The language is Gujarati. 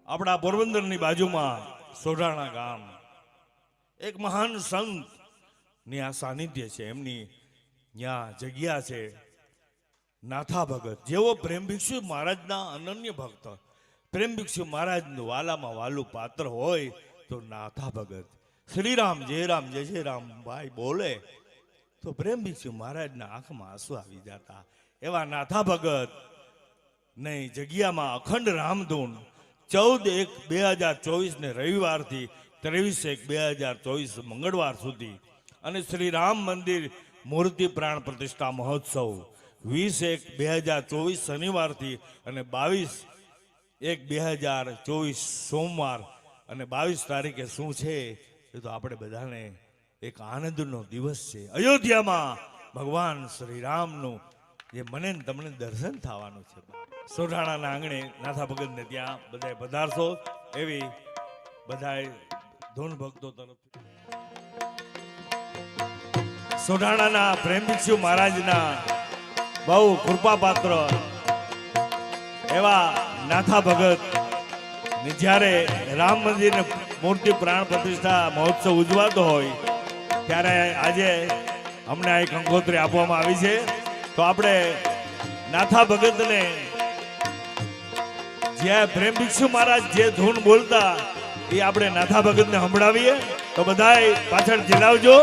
આપણા પોરબંદરની બાજુમાં સોઢાણા ગામ એક મહાન સંત ની આ સાનિધ્ય છે, એમની ત્યાં જગ્યા છે નાથા ભગત, જેવો પ્રેમ ભિક્ષુ મહારાજના અનન્ય ભક્ત, પ્રેમ ભિક્ષુ મહારાજનું વાલામાં વાલું પાત્ર હોય તો નાથા ભગત. શ્રીરામ જય રામ ભાઈ બોલે તો પ્રેમ ભિક્ષુ મહારાજના આંખમાં આંસુ આવી જતા. એવા નાથા ભગત ને જગ્યામાં અખંડ રામધૂન 14/1/2024 ને રવિવારથી 23/1/2024 મંગળવાર સુધી અને શ્રી રામ મંદિર મૂર્તિ પ્રાણ પ્રતિષ્ઠા મહોત્સવ 20/1/2024 શનિવારથી અને 22/1/2024 સોમવાર અને 22 તારીખે શું છે એ તો આપણે બધાને એક આનંદનો દિવસ છે. અયોધ્યામાં ભગવાન શ્રી રામનું જે મને તમને દર્શન થવાનું છે. સોઢાણાના આંગણે નાથા ભગતને ત્યાં બધાએ પધારશો એવી બધાએ ધૂન ભક્તો તરફથી સોઢાણાના પ્રેમ ભિક્ષુ મહારાજના બહુ કૃપાપાત્ર એવા નાથા ભગત જ્યારે રામ મંદિરની મૂર્તિ પ્રાણ પ્રતિષ્ઠા મહોત્સવ ઉજવાતો હોય ત્યારે આજે અમને આ કંકોત્રી આપવામાં આવી છે. તો આપણે નાથા ભગતને જે પ્રેમ ભિક્ષુ મહારાજ જે ધૂન બોલતા એ આપણે નાથા ભગતને સંભળાવીએ. તો બધાય પાછળ જણાવજો.